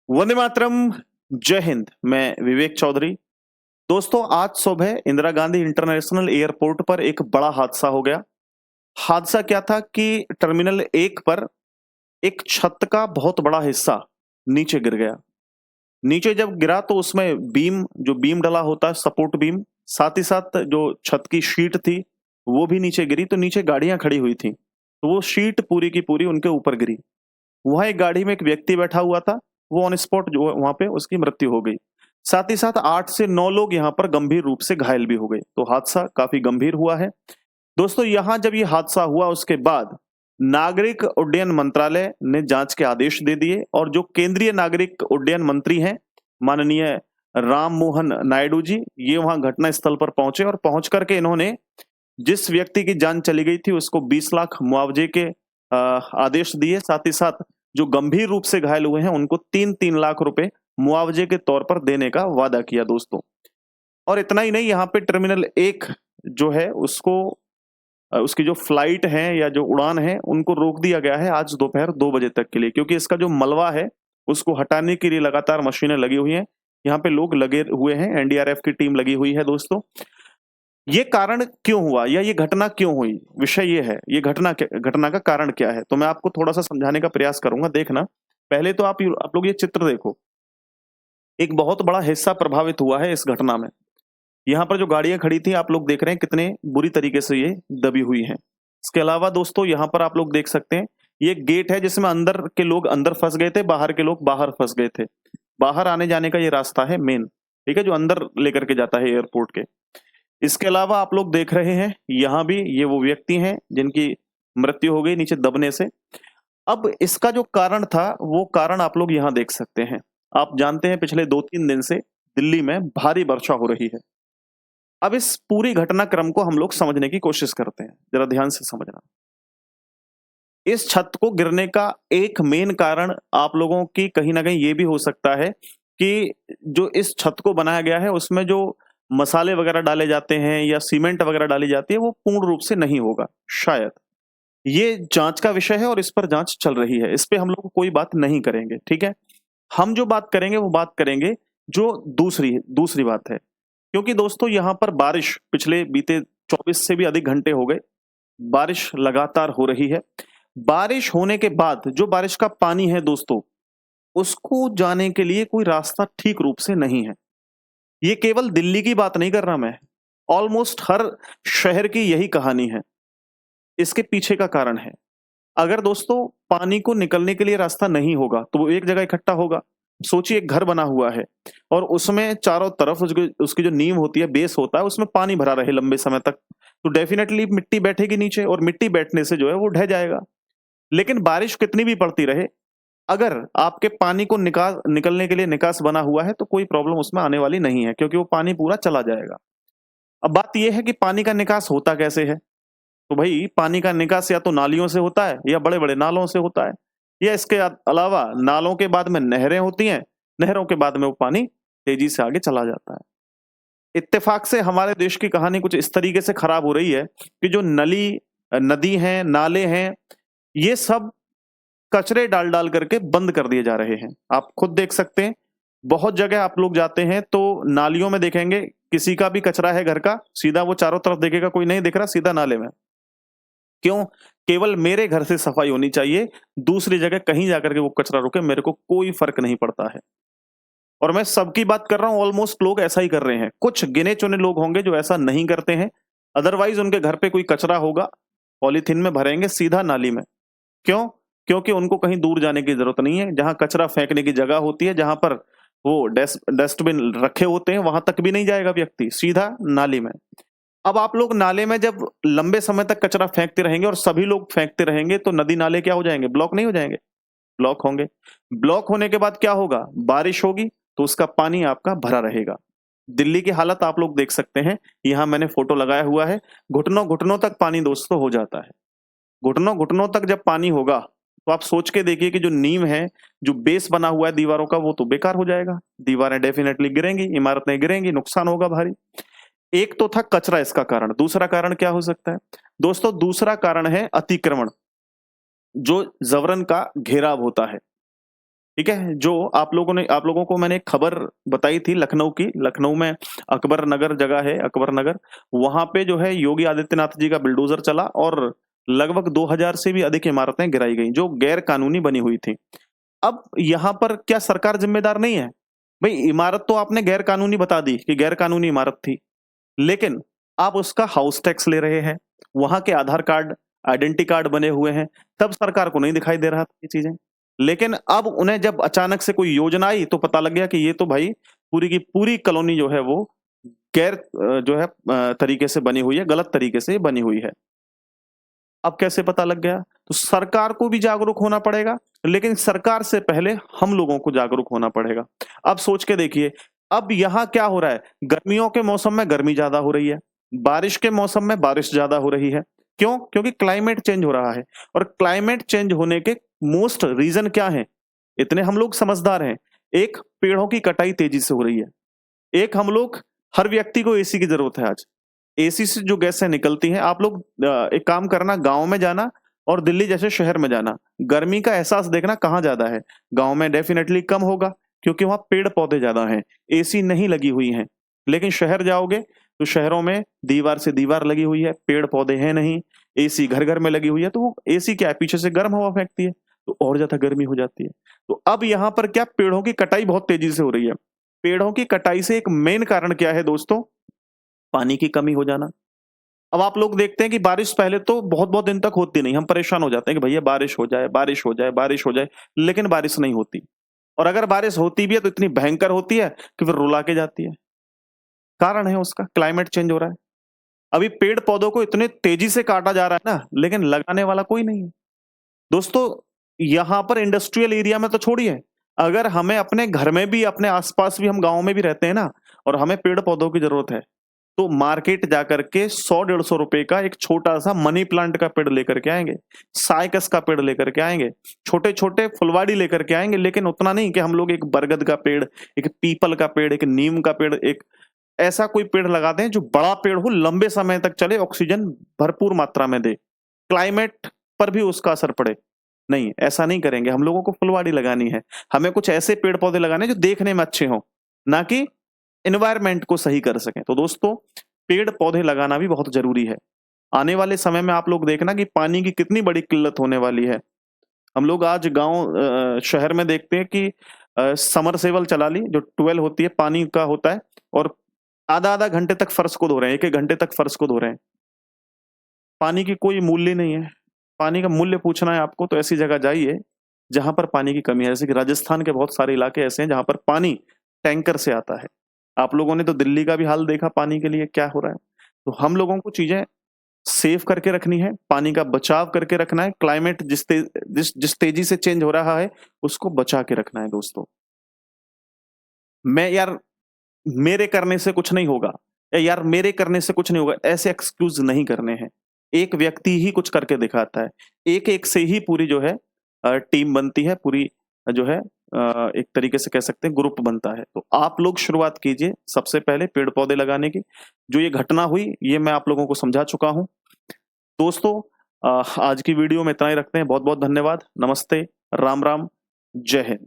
वंदे मातरम। जय हिंद। मैं विवेक चौधरी। दोस्तों, आज सुबह इंदिरा गांधी इंटरनेशनल एयरपोर्ट पर एक बड़ा हादसा हो गया। हादसा क्या था कि टर्मिनल 1 पर एक छत का बहुत बड़ा हिस्सा नीचे गिर गया। नीचे जब गिरा तो उसमें बीम डला होता है, सपोर्ट बीम, साथ ही साथ जो छत की शीट थी वो भी नीचे गिरी। तो नीचे गाड़ियां खड़ी हुई थी, तो वो शीट पूरी की पूरी उनके ऊपर गिरी। वहाँ एक गाड़ी में एक व्यक्ति बैठा हुआ था, वो ऑन स्पॉट जो है वहाँ पे उसकी मृत्यु हो गई। साथ ही साथ 8 से 9 लोग यहाँ पर गंभीर रूप से घायल भी हो गए। तो हादसा काफ़ी गंभीर हुआ है। दोस्तों, यहाँ जब ये हादसा हुआ उसके बाद नागरिक उड्डयन मंत्रालय ने जाँच के आदेश दे दिए और जो केंद्रीय नागरिक उड्डयन मंत्री हैं, माननीय राम मोहन नायडू जी, ये वहाँ घटना स्थल पर पहुँचे और पहुँच कर के इन्होंने जिस व्यक्ति की जान चली गई थी उसको 20 लाख मुआवजे के आदेश दिए। साथ ही साथ जो गंभीर रूप से घायल हुए हैं उनको 3-3 लाख रुपए मुआवजे के तौर पर देने का वादा किया दोस्तों। और इतना ही नहीं, यहाँ पे टर्मिनल 1 जो है उसको उसकी जो फ्लाइट है या जो उड़ान है उनको रोक दिया गया है आज दोपहर 2 बजे तक के लिए, क्योंकि इसका जो मलबा है उसको हटाने के लिए लगातार मशीनें लगी हुई हैं। यहाँ पे लोग लगे हुए हैं, एनडीआरएफ की टीम लगी हुई है दोस्तों। ये कारण क्यों हुआ या ये घटना क्यों हुई? विषय ये है, ये घटना का कारण क्या है? तो मैं आपको थोड़ा-सा समझाने का प्रयास करूँगा, देखना। पहले तो आप लोग ये चित्र देखो। एक बहुत बड़ा हिस्सा प्रभावित हुआ है इस घटना में। यहाँ पर जो गाड़ियाँ खड़ी थी आप लोग देख रहे हैं कितने बुरी तरीके से ये दबी हुई हैं। इसके अलावा दोस्तों यहाँ पर आप लोग देख सकते हैं, ये एक गेट है जिसमें अंदर के लोग अंदर फँस गए थे, बाहर के लोग बाहर फँस गए थे। बाहर आने-जाने का ये रास्ता है मेन, ठीक है? जो अंदर लेकर के जाता है एयरपोर्ट के। इसके अलावा आप लोग देख रहे हैं, यहाँ भी ये वो व्यक्ति हैं जिनकी मृत्यु हो गई नीचे दबने से। अब इसका जो कारण था, वो कारण आप लोग यहाँ देख सकते हैं। आप जानते हैं पिछले 2-3 दिन से दिल्ली में भारी वर्षा हो रही है। अब इस पूरी घटनाक्रम को हम लोग समझने की कोशिश करते हैं, ज़रा ध्यान से समझना। इस छत को गिरने का एक मेन कारण आप लोगों की कहीं न कहीं ये भी हो सकता है कि जो इस छत को बनाया गया है उसमें जो मसाले वगैरह डाले जाते हैं या सीमेंट वगैरह डाली जाती है वो पूर्ण रूप से नहीं होगा, शायद। ये जाँच का विषय है और इस पर जाँच चल रही है। इस पे हम लोग कोई बात नहीं करेंगे, ठीक है? हम जो बात करेंगे वो बात करेंगे जो दूसरी दूसरी बात है। क्योंकि दोस्तों यहाँ पर बारिश पिछले बीते 24 से भी अधिक घंटे हो गए, बारिश लगातार हो रही है। बारिश होने के बाद जो बारिश का पानी है दोस्तों, उसको जाने के लिए कोई रास्ता ठीक रूप से नहीं है। ये केवल दिल्ली की बात नहीं कर रहा मैं, ऑलमोस्ट हर शहर की यही कहानी है। इसके पीछे का कारण है, अगर दोस्तों पानी को निकलने के लिए रास्ता नहीं होगा, तो वो एक जगह इकट्ठा होगा। सोचिए एक घर बना हुआ है और उसमें चारों तरफ उसकी उसकी जो नींव होती है, बेस होता है, उसमें पानी भरा रहे लंबे समय तक, तो डेफिनिटली मिट्टी बैठेगी नीचे और मिट्टी बैठने से जो है वो ढह जाएगा। लेकिन बारिश कितनी भी पड़ती रहे, अगर आपके पानी को निकलने के लिए निकास बना हुआ है, तो कोई प्रॉब्लम उसमें आने वाली नहीं है, क्योंकि वो पानी पूरा चला जाएगा। अब बात ये है कि पानी का निकास होता कैसे है? तो भई पानी का निकास या तो नालियों से होता है या बड़े-बड़े नालों से होता है, या इसके अलावा नालों के बाद में नहरें होती हैं, नहरों के बाद में वो पानी तेज़ी से आगे चला जाता है। इत्तेफ़ाक से हमारे देश की कहानी कुछ इस तरीके से खराब हो रही है कि जो नदी हैं, नाले हैं, ये सब कचरे डाल-डाल करके बंद कर दिए जा रहे हैं। आप खुद देख सकते हैं, बहुत जगह आप लोग जाते हैं तो नालियों में देखेंगे किसी का भी कचरा है घर का, सीधा वो चारों तरफ देखेगा कोई नहीं दिख रहा, सीधा नाले में। क्यों? केवल मेरे घर से सफाई होनी चाहिए, दूसरी जगह कहीं जाकर के वो कचरा रुके, मेरे को कोई फ़र्क नहीं पड़ता है। और मैं सबकी बात कर रहा हूँ, ऑलमोस्ट लोग ऐसा ही कर रहे हैं। कुछ गिने-चुने लोग होंगे जो ऐसा नहीं करते हैं, अदरवाइज़ उनके घर पे कोई कचरा होगा, पॉलीथीन में भरेंगे सीधा नाली में। क्यों? क्योंकि उनको कहीं दूर जाने की ज़रूरत नहीं है, जहाँ कचरा फेंकने की जगह होती है, जहाँ पर वो डस्टबिन रखे होते हैं, वहाँ तक भी नहीं जाएगा व्यक्ति, सीधा नाली में। अब आप लोग नाले में जब लंबे समय तक कचरा फेंकते रहेंगे और सभी लोग फेंकते रहेंगे, तो नदी-नाले क्या हो जाएँगे? ब्लॉक नहीं हो जाएँगे? ब्लॉक होंगे। ब्लॉक होने के बाद क्या होगा? बारिश होगी, तो उसका पानी आपका भरा रहेगा। दिल्ली की हालत आप लोग देख सकते हैं, यहाँ मैंने फ़ोटो लगाया हुआ है, घुटनों-घुटनों तक पानी दोस्तों हो जाता है। घुटनों-घुटनों तक जब पानी होगा, तो आप सोच के देखिए कि जो नींव है, जो बेस बना हुआ है दीवारों का, वो तो बेकार हो जाएगा। दीवारें डेफ़िनेटली गिरेंगी, इमारतें गिरेंगी, नुकसान होगा भारी। एक तो था कचरा इसका कारण, दूसरा कारण क्या हो सकता है? दोस्तों, दूसरा कारण है अतिक्रमण, जो ज़बरन का घेराव होता है। ठीक है? जो आप लोगों को मैंने एक खबर बताई थी लखनऊ की, लखनऊ में अकबर नगर जगह है, अकबर नगर, वहाँ पे जो है योगी आदित्यनाथ जी का बुलडोज़र चला और लगभग 2000 से भी अधिक इमारतें गिराई गईं, जो गैर कानूनी बनी हुई थी। अब यहाँ पर क्या सरकार ज़िम्मेदार नहीं है? भई इमारत तो आपने गैर कानूनी बता दी कि गैर कानूनी इमारत थी, लेकिन आप उसका हाउस टैक्स ले रहे हैं, वहाँ के आधार कार्ड, आइडेंटिटी कार्ड बने हुए हैं, तब सरकार को नहीं दिखाई दे रहा था ये चीज़ें। लेकिन अब उन्हें जब अचानक से कोई योजना आई तो पता लग गया कि ये तो भाई पूरी की पूरी कॉलोनी जो है वो गैर जो है तरीके से बनी हुई है, गलत तरीके से बनी हुई है। अब कैसे पता लग गया? तो सरकार को भी जागरूक होना पड़ेगा, लेकिन सरकार से पहले हम लोगों को जागरूक होना पड़ेगा। अब सोच के देखिए, अब यहाँ क्या हो रहा है? गर्मियों के मौसम में गर्मी ज़्यादा हो रही है, बारिश के मौसम में बारिश ज़्यादा हो रही है। क्यों? क्योंकि क्लाइमेट चेंज हो रहा है और क्लाइमेट चेंज होने के मोस्ट रीज़न क्या हैं? इतने हम लोग समझदार हैं। एक, पेड़ों की कटाई तेज़ी से हो रही है। एक, हम लोग हर व्यक्ति को एसी की ज़रूरत है आज। एसी से जो गैसें निकलती हैं, आप लोग एक काम करना, गाँव में जाना और दिल्ली जैसे शहर में जाना, गर्मी का एहसास देखना कहाँ ज़्यादा है। गाँव में डेफ़िनेटली कम होगा क्योंकि वहाँ पेड़-पौधे ज़्यादा हैं, एसी नहीं लगी हुई हैं। लेकिन शहर जाओगे तो शहरों में दीवार से दीवार लगी हुई है, पेड़-पौधे हैं नहीं, एसी घर-घर में लगी हुई है, तो वो एसी क्या है, पीछे से गर्म हवा फेंकती है, तो और ज़्यादा गर्मी हो जाती है। तो अब यहाँ पर क्या, पेड़ों की कटाई बहुत तेज़ी से हो रही है। पेड़ों की कटाई से एक मेन कारण क्या है दोस्तों? पानी की कमी हो जाना। अब आप लोग देखते हैं कि बारिश पहले तो बहुत-बहुत दिन तक होती नहीं, हम परेशान हो जाते हैं कि भैया बारिश हो जाए, बारिश हो जाए, बारिश हो जाए, लेकिन बारिश नहीं होती। और अगर बारिश होती भी है तो इतनी भयंकर होती है कि फिर रुला के जाती है। कारण है उसका क्लाइमेट चेंज हो रहा है। अभी पेड़-पौधों को इतने तेज़ी से काटा जा रहा है ना, लेकिन लगाने वाला कोई नहीं है। दोस्तों, यहाँ पर इंडस्ट्रियल एरिया में तो छोड़िए, अगर हमें अपने घर में भी, अपने आस-पास भी, हम गाँव में भी रहते हैं ना और हमें पेड़-पौधों की ज़रूरत है, तो मार्केट जाकर के 100 डेढ़ सौ रुपए का एक छोटा-सा मनी प्लांट का पेड़ लेकर के आएँगे, साइकस का पेड़ लेकर के आएँगे, छोटे-छोटे फुलवाड़ी लेकर के आएँगे, लेकिन उतना नहीं कि हम लोग एक बरगद का पेड़, एक पीपल का पेड़, एक नीम का पेड़, एक ऐसा कोई पेड़ लगा दें जो बड़ा पेड़ हो, लंबे समय तक चले, ऑक्सीजन भरपूर मात्रा में दे, क्लाइमेट पर भी उसका असर पड़े। नहीं, ऐसा नहीं करेंगे, हम लोगों को फुलवाड़ी लगानी है। हमें कुछ ऐसे पेड़-पौधे लगाने हैं जो देखने में अच्छे हों, ना कि एनवायरनमेंट को सही कर सकें। तो दोस्तों, पेड़-पौधे लगाना भी बहुत ज़रूरी है। आने वाले समय में आप लोग देखना कि पानी की कितनी बड़ी किल्लत होने वाली है। हम लोग आज गाँव शहर में देखते हैं कि समरसेबल चला ली, जो ट्यूबवेल होती है, पानी का होता है और आधा-आधा घंटे तक फर्श को धो रहे हैं, 1-1 घंटे तक फर्श को धो रहे हैं। पानी की कोई मूल्य नहीं है। पानी का मूल्य पूछना है आपको तो ऐसी जगह जाइए, जहाँ पर पानी की कमी है। जैसे कि राजस्थान के बहुत सारे इलाके ऐसे हैं जहाँ पर पानी टैंकर से आता है। आप लोगों ने तो दिल्ली का भी हाल देखा पानी के लिए क्या हो रहा है। तो हम लोगों को चीज़ें सेव करके रखनी है, पानी का बचाव करके रखना है, क्लाइमेट जिस तेज़ी से चेंज हो रहा है, उसको बचा के रखना है दोस्तों। मैं यार मेरे करने से कुछ नहीं होगा, यार मेरे करने से कुछ नहीं होगा, ऐसे एक्सक्यूज़ नहीं करने हैं। एक व्यक्ति ही कुछ करके दिखाता है। एक-एक से ही पूरी जो है टीम बनती है, पूरी जो है एक तरीके से कह सकते हैं ग्रुप बनता है। तो आप लोग शुरुआत कीजिए सबसे पहले पेड़-पौधे लगाने की। जो ये घटना हुई, ये मैं आप लोगों को समझा चुका हूँ। दोस्तों, आज की वीडियो में इतना ही रखते हैं। बहुत-बहुत धन्यवाद। नमस्ते, राम-राम, जय हिंद।